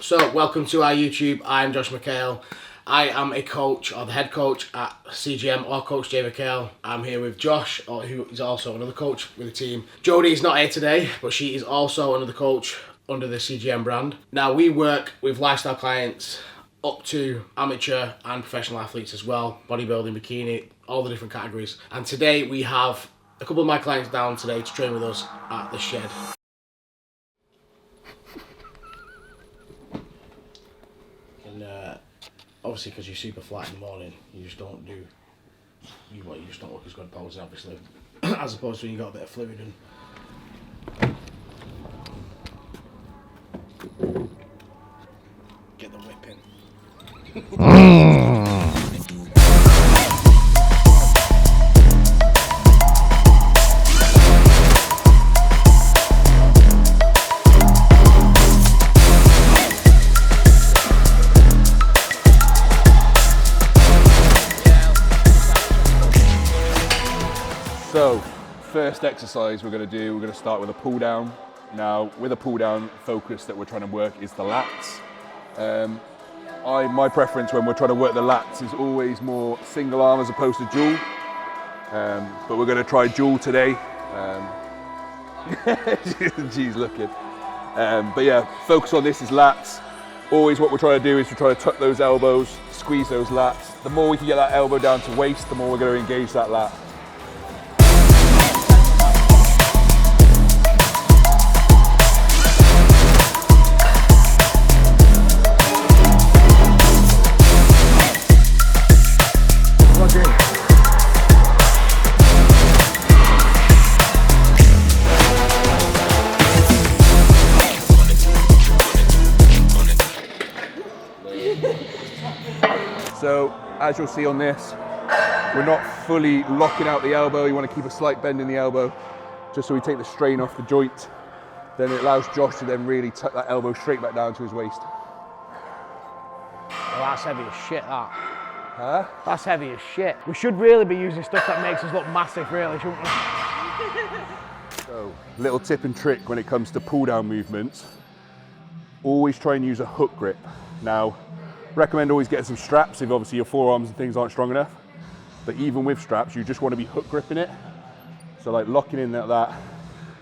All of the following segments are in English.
So, welcome to our YouTube. I'm Josh McHale. I am a coach, or the head coach at CGM, or Coach Jay McHale. I'm here with Josh, who is also another coach with the team. Jodie is not here today, but she is also another coach under the CGM brand. Now, we work with lifestyle clients up to amateur and professional athletes as well, bodybuilding, bikini, all the different categories. And today we have a couple of my clients down today to train with us at the shed. Obviously, because you're super flat in the morning, you just don't do, you just don't look as good posing, obviously, as opposed to when you got a bit of fluid and get the whip in. So, first exercise we're going to start with a pull down. Now, with a pull down, focus that we're trying to work is the lats. My preference when we're trying to work the lats is always more single arm as opposed to dual. But we're going to try dual today. Geez, looking. But yeah, focus on this is lats. Always what we're trying to do is we're trying to tuck those elbows, squeeze those lats. The more we can get that elbow down to waist, the more we're going to engage that lat. So, as you'll see on this, we're not fully locking out the elbow. You want to keep a slight bend in the elbow, just so we take the strain off the joint. Then it allows Josh to then really tuck that elbow straight back down to his waist. Well, that's heavy as shit, that. Huh? That's heavy as shit. We should really be using stuff that makes us look massive, really, shouldn't we? So, little tip and trick when it comes to pull down movements. Always try and use a hook grip. Now, recommend always getting some straps if obviously your forearms and things aren't strong enough. But even with straps, you just want to be hook gripping it. So like locking in like that,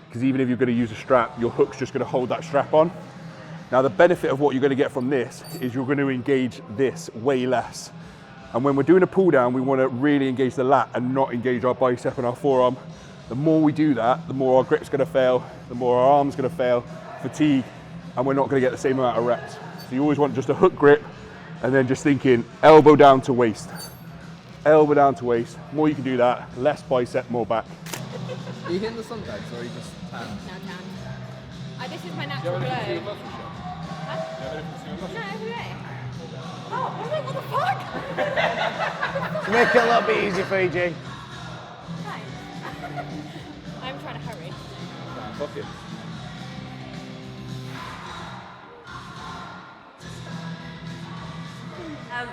because even if you're going to use a strap, your hook's just going to hold that strap on. Now the benefit of what you're going to get from this is you're going to engage this way less. And when we're doing a pull down, we want to really engage the lat and not engage our bicep and our forearm. The more we do that, the more our grip's going to fail, the more our arm's going to fail, fatigue, and we're not going to get the same amount of reps. So you always want just a hook grip, and then just thinking elbow down to waist. Elbow down to waist. More you can do that, less bicep, more back. Are you hitting the sun bags or are you just tan? No, tan. This is my natural glow. Huh? No, every day. Oh, I'm like, what the fuck? Make it a little bit easy for you, G. Thanks. I'm trying to hurry. Fuck it.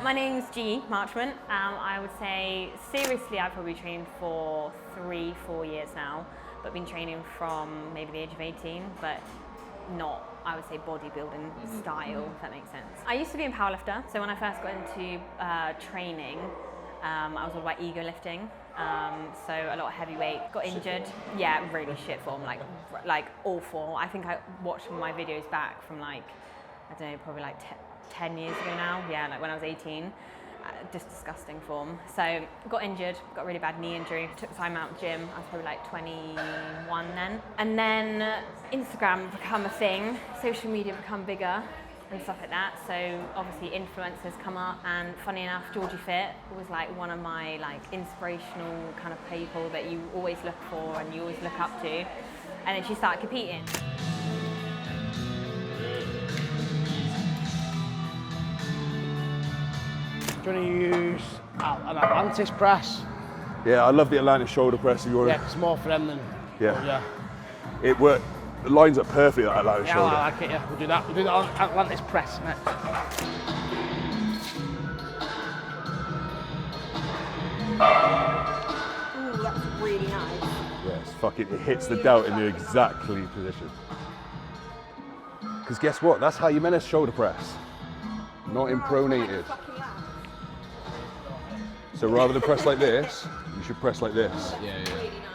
My name's G Marchment. I would say seriously I've probably trained for 3-4 years now, but been training from maybe the age of 18, but not, I would say, bodybuilding style, if that makes sense. I used to be a powerlifter, so when I first got into training, I was all about ego lifting, so a lot of heavyweight, got injured. Yeah, really shit form, like awful. I think I watched my videos back from like, I don't know, probably like 10 years ago now, yeah, like when I was 18, just disgusting form. So got injured, got a really bad knee injury, took time out gym, I was probably like 21 then. And then Instagram become a thing, social media become bigger and stuff like that. So obviously influencers come up, and funny enough, Georgie Fit was like one of my like inspirational kind of people that you always look for and you always look up to. And then she started competing. Do you want to use an Atlantis press? Yeah, I love the Atlantis shoulder press if you want Yeah, it's more for them than... Yeah. It worked. It lines up perfectly, that Atlantis Yeah, shoulder. I like it, yeah. We'll do that. We'll do that on Atlantis press next. Ooh, that's really nice. Yes, fuck it hits the delt in the exactly position. Because guess what? That's how you're meant to shoulder press, not in pronated. So rather than press like this, you should press like this. Yeah.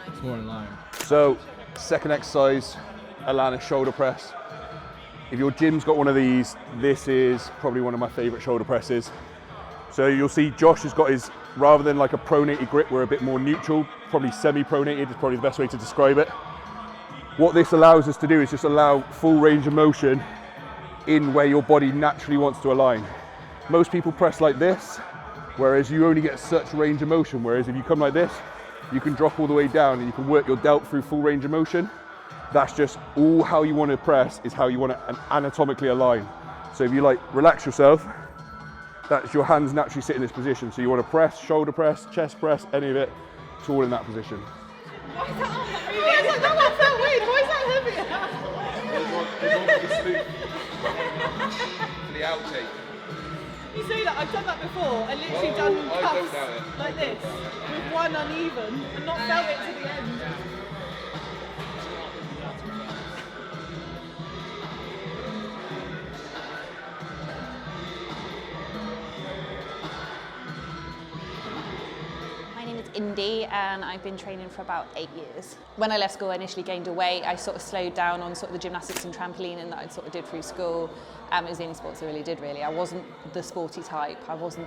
It's more in line. So, second exercise, Alana shoulder press. If your gym's got one of these, this is probably one of my favorite shoulder presses. So you'll see Josh has got his, rather than like a pronated grip, we're a bit more neutral, probably semi-pronated is probably the best way to describe it. What this allows us to do is just allow full range of motion in where your body naturally wants to align. Most people press like this, whereas you only get such range of motion, whereas if you come like this, you can drop all the way down and you can work your delt through full range of motion. That's just all how you want to press is how you want to anatomically align. So if you like relax yourself, that's your hands naturally sit in this position. So you want to press, shoulder press, chest press, any of it, it's all in that position. Why is that moving? That one felt weird. Why is that heavy? For the outtake. You say that, I've done that before. I literally done cuffs like this, with one uneven, and not felt it to the end. Indy, and I've been training for about 8 years. When I left school, I initially gained a weight. I sort of slowed down on sort of the gymnastics and trampolining that I sort of did through school. It was the only sports I really did, really. I wasn't the sporty type. I was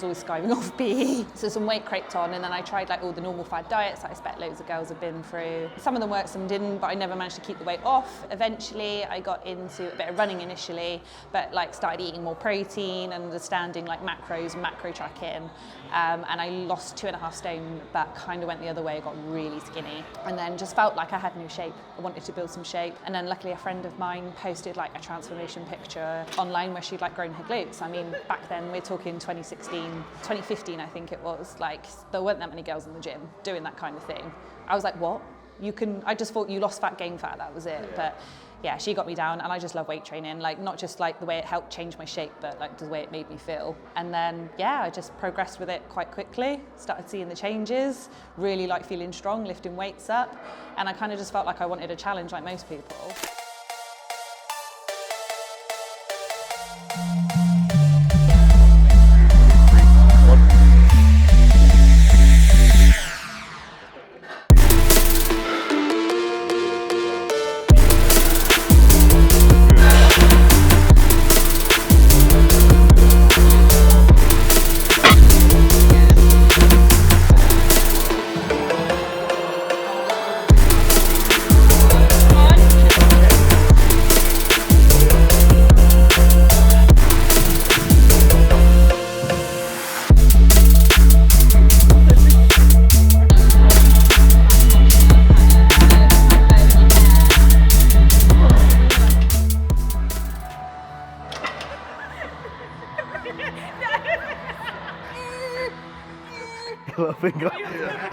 always skiving off PE. So some weight crept on, and then I tried like all the normal fad diets that I expect loads of girls have been through. Some of them worked, some didn't, but I never managed to keep the weight off. Eventually, I got into a bit of running initially, but like started eating more protein and understanding like macros and macro tracking. And I lost 2.5 stone, but kind of went the other way, got really skinny, and then just felt like I had no shape. I wanted to build some shape, and then luckily a friend of mine posted like a transformation picture online where she'd like grown her glutes. I mean, back then we're talking 2016, 2015 I think it was, like there weren't that many girls in the gym doing that kind of thing. I was like, what? You can, I just thought you lost fat, gain fat, that was it. Yeah. But yeah, she got me down, and I just love weight training, like not just like the way it helped change my shape, but like the way it made me feel. And then yeah, I just progressed with it quite quickly, started seeing the changes, really like feeling strong, lifting weights up, and I kind of just felt like I wanted a challenge like most people.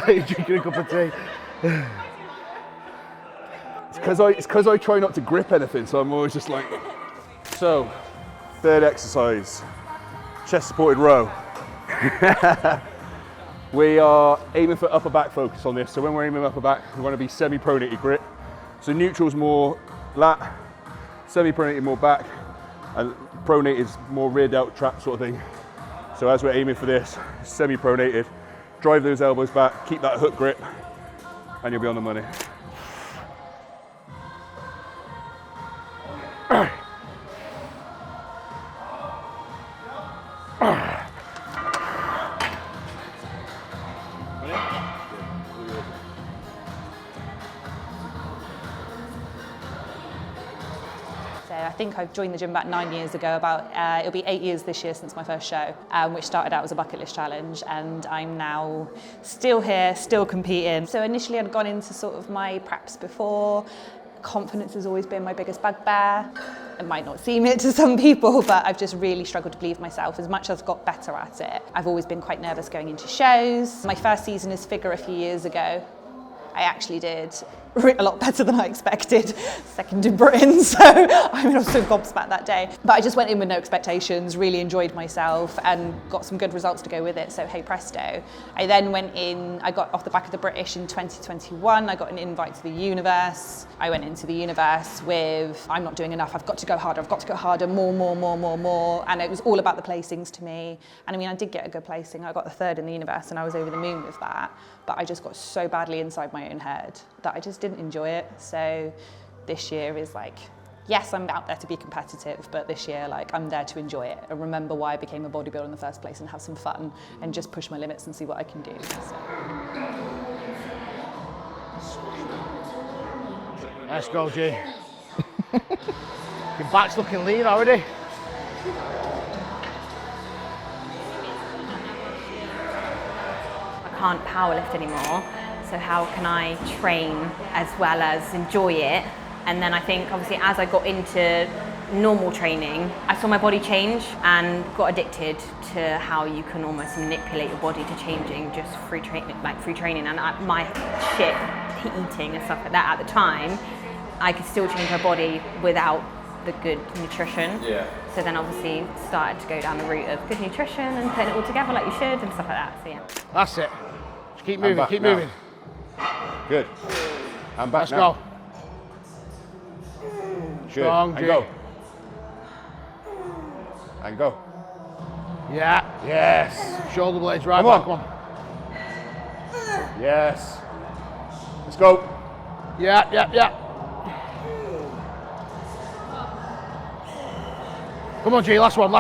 Are you drinking a cup of tea? It's because I try not to grip anything, so I'm always just like. So, third exercise, chest supported row. We are aiming for upper back focus on this. So when we're aiming upper back, we want to be semi-pronated grip. So neutral's more lat, semi-pronated more back, and pronated is more rear delt trap sort of thing. So as we're aiming for this, semi-pronated, drive those elbows back, keep that hook grip, and you'll be on the money. I think I've joined the gym about 9 years ago, it'll be 8 years this year since my first show, which started out as a bucket list challenge, and I'm now still here, still competing. So initially I'd gone into sort of my preps before. Confidence has always been my biggest bugbear. It might not seem it to some people, but I've just really struggled to believe myself as much as I've got better at it. I've always been quite nervous going into shows. My first season as figure a few years ago, I actually did a lot better than I expected. Second in Britain, so I was so gobsmacked that day. But I just went in with no expectations, really enjoyed myself and got some good results to go with it, so hey presto. I then went in, I got off the back of the British in 2021, I got an invite to the Universe. I went into the Universe with, I'm not doing enough, I've got to go harder, more, and it was all about the placings to me. And I mean, I did get a good placing, I got the 3rd in the Universe and I was over the moon with that, but I just got so badly inside my own head that I just didn't enjoy it. So this year is like, yes, I'm out there to be competitive, but this year, like, I'm there to enjoy it and remember why I became a bodybuilder in the first place and have some fun and just push my limits and see what I can do. So. Let's go, G. Your back's looking lean already. I can't powerlift anymore, so how can I train as well as enjoy it? And then I think obviously as I got into normal training, I saw my body change and got addicted to how you can almost manipulate your body to changing just through training. And my shit eating and stuff like that at the time, I could still change my body without the good nutrition. Yeah. So then obviously started to go down the route of good nutrition and putting it all together like you should and stuff like that. So yeah. That's it. Just keep moving, keep moving. Good. I'm back Let's now. go. Good. Strong, And go. And go. Yeah. Yes. Shoulder blades right Come on. back. Come on. Yes. Let's go. Yeah. Come on, G, last one.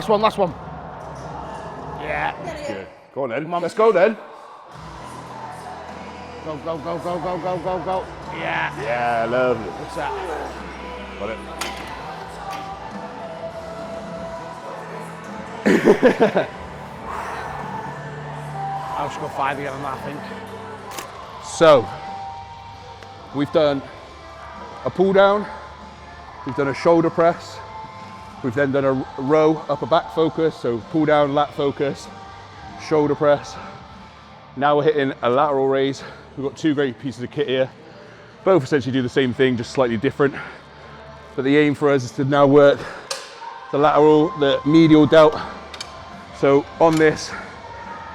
Yeah. Good. Go on then. Come on. Let's go then. Go. Yeah. Yeah, lovely. What's that? Got it. I'll just go 5 again on that, I think. So, we've done a pull down, we've done a shoulder press, we've then done a row upper back focus, so pull down, lat focus, shoulder press. Now we're hitting a lateral raise. We've got 2 great pieces of kit here. Both essentially do the same thing, just slightly different. But the aim for us is to now work the lateral, the medial delt. So on this,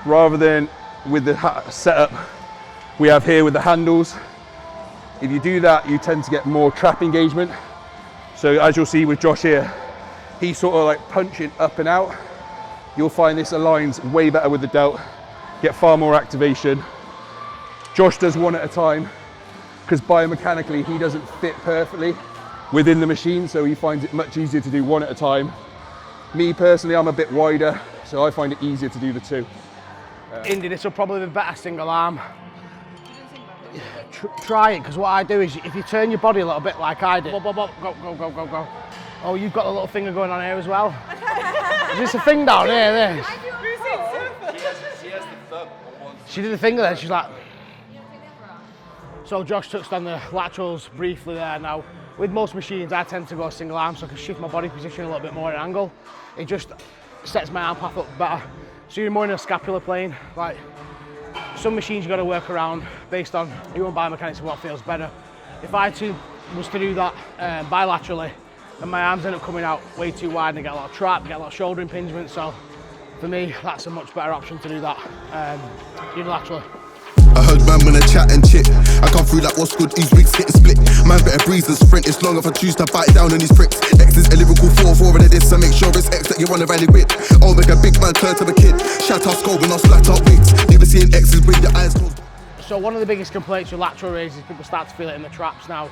rather than with the setup we have here with the handles, if you do that, you tend to get more trap engagement. So as you'll see with Josh here, he's sort of like punching up and out. You'll find this aligns way better with the delt, get far more activation. Josh does one at a time because biomechanically he doesn't fit perfectly within the machine, so he finds it much easier to do one at a time. Me personally, I'm a bit wider, so I find it easier to do the 2. Indy, this will probably be better single arm. Try it, because what I do is if you turn your body a little bit like I did, go. Oh, you've got a little finger going on here as well. Is this a thing down here, this? She has the thumb on one. She did the finger there, she's like... So Josh touched on the laterals briefly there. Now, with most machines, I tend to go single arm so I can shift my body position a little bit more at an angle. It just sets my arm path up better. So you're more in a scapular plane. Like, some machines you got to work around based on your own biomechanics and what feels better. If I was to do that bilaterally, and my arms end up coming out way too wide and I get a lot of trap, get a lot of shoulder impingement. So for me, that's a much better option to do that unilaterally. I heard man when I chat and chit. I come through like what's good, these weeks getting split. Man better breeze than sprint, it's long if I choose to bite down on these pricks. X is a lyrical 4-4 of this, so make sure it's X that you wanna rally with. I'll make a big man turn to a kid. Shout out skull when I slat out wigs. Never seeing X's with your eyes closed. So one of the biggest complaints with lateral raises, people start to feel it in the traps. Now,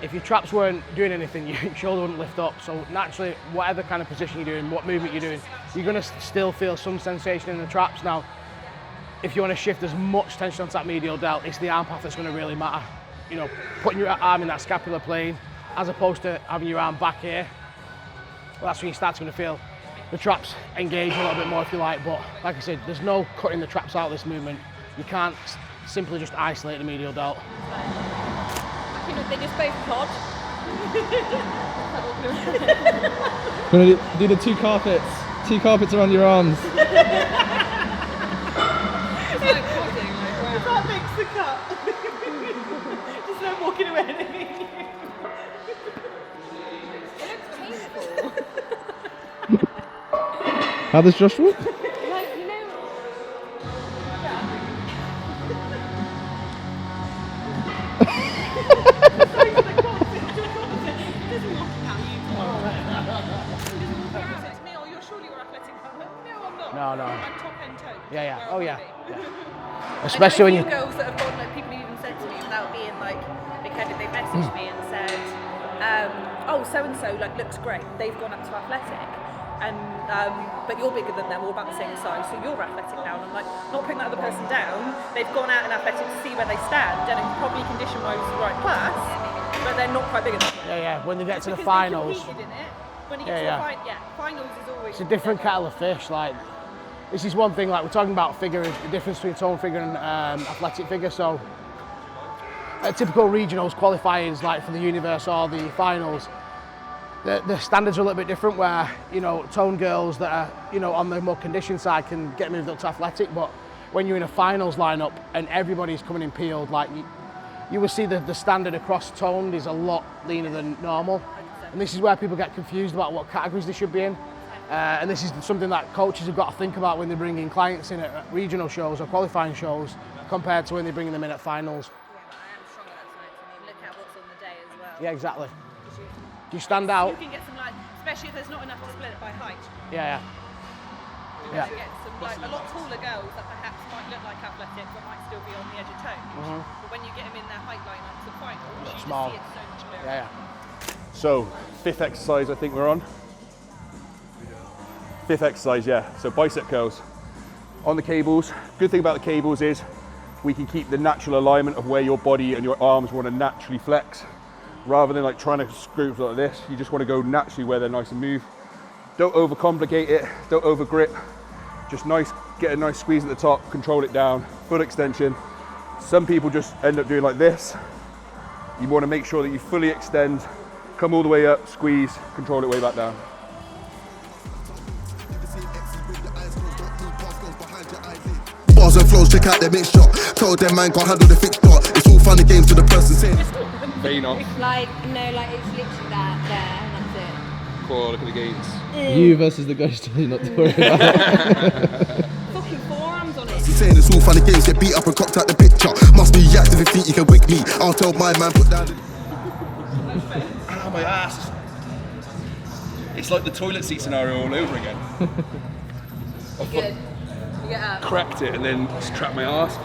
if your traps weren't doing anything, your shoulder wouldn't lift up. So naturally, whatever kind of position you're doing, what movement you're doing, you're gonna still feel some sensation in the traps. Now, if you want to shift as much tension onto that medial delt, it's the arm path that's going to really matter. You know, putting your arm in that scapular plane, as opposed to having your arm back here. Well, that's when you start to feel the traps engage a little bit more, if you like. But like I said, there's no cutting the traps out of this movement. You can't simply just isolate the medial delt. You know, they just both plod. We're gonna do the 2 carpets. 2 carpets around your arms. That makes the cut. There's no more walking away and leaving you. How does Josh walk? Like, you know. Me, oh, you're surely you're athletic. I'm like, no, I'm not. No, no. I'm top end toe. Yeah. Where Oh, I yeah. wanna be. Yeah. Especially when I know you. a few girls that have gone, like, people even said to me without being like big-headed, they messaged me and said, oh, so-and-so like looks great. They've gone up to athletic. And but you're bigger than them, all about the same size, so you're athletic now. And I'm like, not putting that other person down. They've gone out in athletic to see where they stand, and probably condition-wise the right class, but they're not quite big enough. Yeah. When they get to the Because finals, they competed in it. When you get to the finals is always. it's a different kettle of fish. Like, this is one thing. Like, we're talking about figure, the difference between tone figure and athletic figure. So, typical regionals qualifiers, like for the universe or the finals, the standards are a little bit different. Where tone girls that are on the more conditioned side can get moved up to athletic, but when you're in a finals lineup and everybody's coming in peeled, like you will see the standard across toned is a lot leaner than normal. And this is where people get confused about what categories they should be in. And this is something that coaches have got to think about when they're bringing clients in at regional shows or qualifying shows compared to when they're bringing them in at finals. Yeah, but I am strong at that science. I mean, look at what's on the day as well. Yeah, exactly. You stand out. You can get some, like, especially if there's not enough to split it by height. Yeah. You're going to get some, like, a lot taller girls that perhaps might look like athletic but might still be on the edge of tone. But when you get them in their height line up to the final, you just Small. see it so much clearer. Yeah. So, 5th exercise I think we're on. 5th exercise, yeah. So bicep curls. On the cables, good thing about the cables is we can keep the natural alignment of where your body and your arms want to naturally flex. Rather than like trying to screw like this, you just want to go naturally where they're nice and move. Don't overcomplicate it, don't over grip. Just get a nice squeeze at the top, control it down, full extension. Some people just end up doing like this. You want to make sure that you fully extend, come all the way up, squeeze, control it way back down. Bars and flows, check out their mixture. Told them man can't handle the fixture. It's all fun and games to the person saying. Vein off. Like, no, like it's literally that there, and that's Cool, look at the gains. You versus the ghost, not to worry about. it. Fucking forearms on it. Saying it's all fun and games, get beat up and cocked out the picture. Must be active if you think you can wig me. I'll tell my man, put down the... Ah, my ass. It's like the toilet seat scenario all over again. Good. You get up. Cracked it and then just trapped my ass.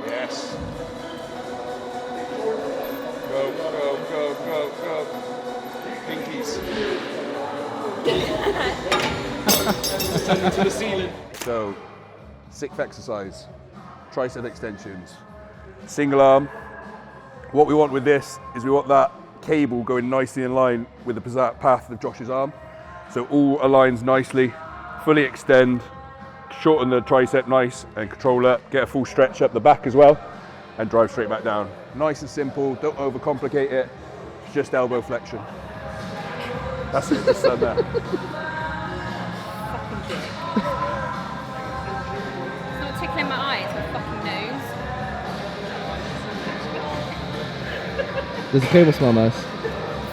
Yes. Go, go, go, go, go. Pinkies. Send them to the ceiling. So, 6th exercise, tricep extensions. Single arm. What we want with this is we want that cable going nicely in line with the path of Josh's arm. So all aligns nicely, fully extend, shorten the tricep nice and control it, get a full stretch up the back as well and drive straight back down. Nice and simple, don't overcomplicate it, it's just elbow flexion. That's it, just done there. Fucking dick. It's not tickling my eye, it's my fucking nose. Does the cable smell nice?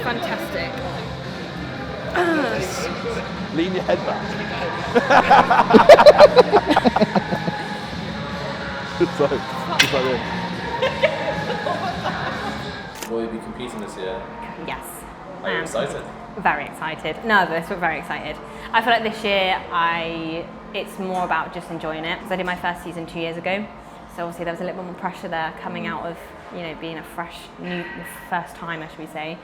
Fantastic. Lean your head back. Just like this. Will you be competing this year? Yes. Are you excited? Very excited. Nervous, but very excited. I feel like this year it's more about just enjoying it. Because I did my first season 2 years ago. So obviously there was a little bit more pressure there coming out of, being a fresh, new, first timer, should we say.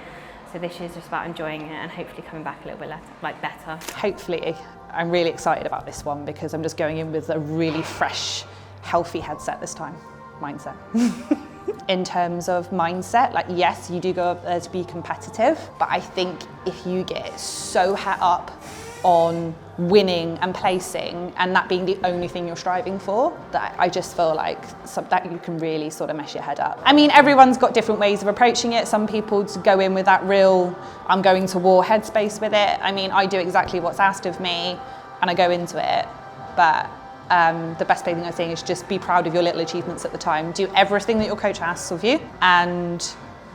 So this year's just about enjoying it and hopefully coming back a little bit better. Hopefully, I'm really excited about this one because I'm just going in with a really fresh, healthy headset this time, mindset. In terms of mindset, like yes, you do go up there to be competitive, but I think if you get so het up on winning and placing and that being the only thing you're striving for, that I just feel like that you can really sort of mess your head up. I mean, everyone's got different ways of approaching it. Some people go in with that real, I'm going to war headspace with it. I mean, I do exactly what's asked of me and I go into it, but The best thing I'm saying is just be proud of your little achievements at the time. Do everything that your coach asks of you, and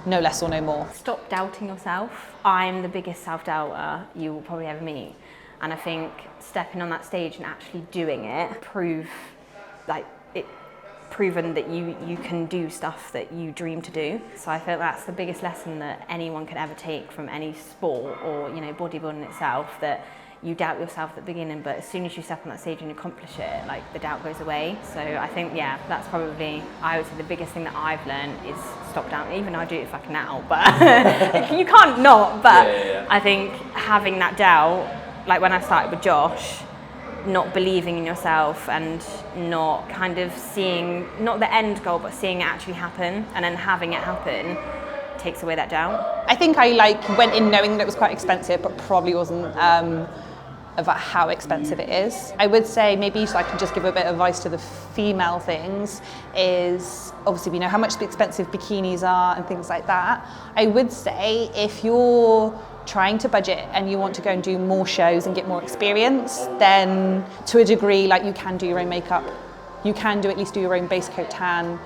no less or no more. Stop doubting yourself. I'm the biggest self-doubter you will probably ever meet. And I think stepping on that stage and actually doing it, proven that you can do stuff that you dream to do. So I feel that's the biggest lesson that anyone could ever take from any sport or, you know, bodybuilding itself, that you doubt yourself at the beginning, but as soon as you step on that stage and accomplish it, like, the doubt goes away. So I think, yeah, that's probably, I would say, the biggest thing that I've learned is stop doubting. Even I do it fucking now, but you can't not. But Yeah. I think having that doubt, like when I started with Josh, not believing in yourself and not kind of seeing, not the end goal, but seeing it actually happen, and then having it happen takes away that doubt. I think I went in knowing that it was quite expensive, but probably wasn't about how expensive it is. I would say, maybe so I can just give a bit of advice to the female things, is obviously we know how much the expensive bikinis are and things like that. I would say if you're trying to budget and you want to go and do more shows and get more experience, then to a degree, like, you can do your own makeup. You can at least do your own base coat tan.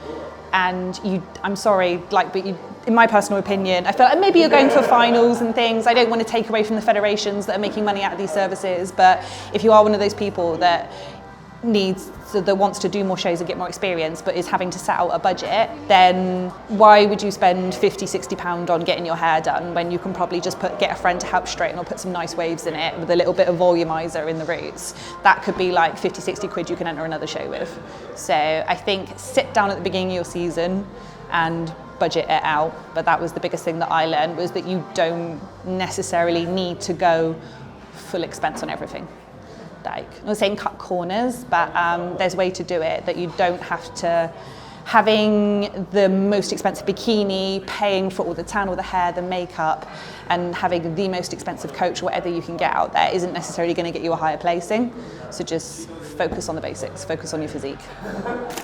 And I'm sorry, but in my personal opinion, I feel like maybe you're going for finals and things. I don't want to take away from the federations that are making money out of these services, but if you are one of those people that wants to do more shows and get more experience, but is having to set out a budget, then why would you spend 50, 60 pound on getting your hair done when you can probably just get a friend to help straighten, or put some nice waves in it with a little bit of volumizer in the roots? That could be like 50, 60 quid you can enter another show with. So I think sit down at the beginning of your season and budget it out. But that was the biggest thing that I learned, was that you don't necessarily need to go full expense on everything. I'm not saying cut corners, but there's a way to do it that you don't have to, having the most expensive bikini, paying for all the tan, all the hair, the makeup, and having the most expensive coach, whatever you can get out there, isn't necessarily going to get you a higher placing. So just focus on the basics, focus on your physique.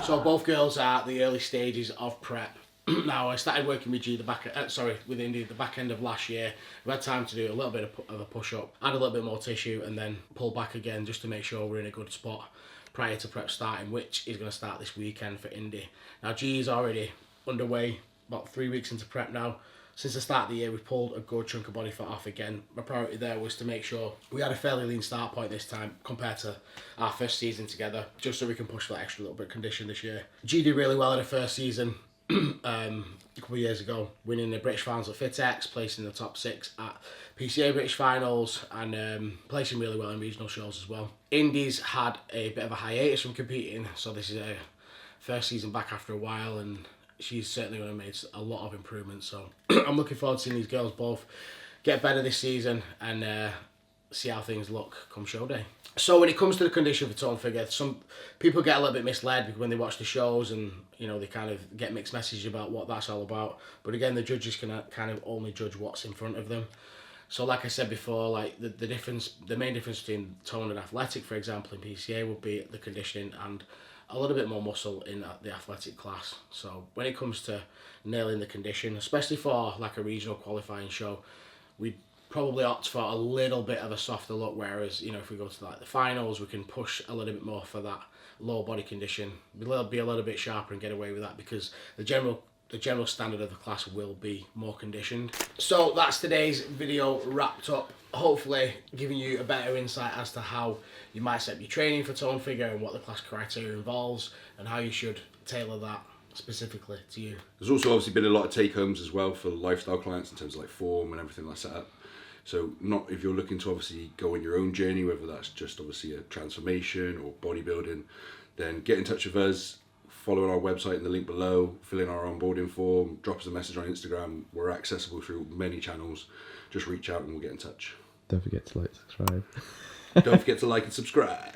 So both girls are at the early stages of prep. Now, I started working with G with Indy the back end of last year. We had time to do a little bit of a push-up, add a little bit more tissue, and then pull back again just to make sure we're in a good spot prior to prep starting, which is going to start this weekend for Indy. Now, G is already underway, about 3 weeks into prep now. Since the start of the year, we've pulled a good chunk of body fat off again. My priority there was to make sure we had a fairly lean start point this time compared to our first season together, just so we can push for that extra little bit of condition this year. G did really well in her first season. A couple of years ago, winning the British finals at FitX, placing in the top 6 at PCA British finals, and placing really well in regional shows as well. Indy's had a bit of a hiatus from competing, so this is her first season back after a while, and she's certainly going to make a lot of improvements. So I'm looking forward to seeing these girls both get better this season and see how things look come show day. So when it comes to the condition for tone figure, some people get a little bit misled when they watch the shows, and they kind of get mixed messages about what that's all about. But again, the judges can kind of only judge what's in front of them. So like I said before, like the main difference between tone and athletic, for example, in PCA would be the conditioning and a little bit more muscle in the athletic class. So when it comes to nailing the condition, especially for like a regional qualifying show, we probably opt for a little bit of a softer look, whereas if we go to like the finals, we can push a little bit more for that low body condition, be a little bit sharper and get away with that, because the general standard of the class will be more conditioned. So that's today's video wrapped up, hopefully giving you a better insight as to how you might set your training for tone figure and what the class criteria involves and how you should tailor that specifically to you. There's also obviously been a lot of take-homes as well for lifestyle clients in terms of like form and everything like that. So not if you're looking to obviously go on your own journey, whether that's just obviously a transformation or bodybuilding, then get in touch with us, follow our website in the link below, fill in our onboarding form, drop us a message on Instagram. We're accessible through many channels. Just reach out and we'll get in touch. Don't forget to subscribe. Don't forget to like and subscribe.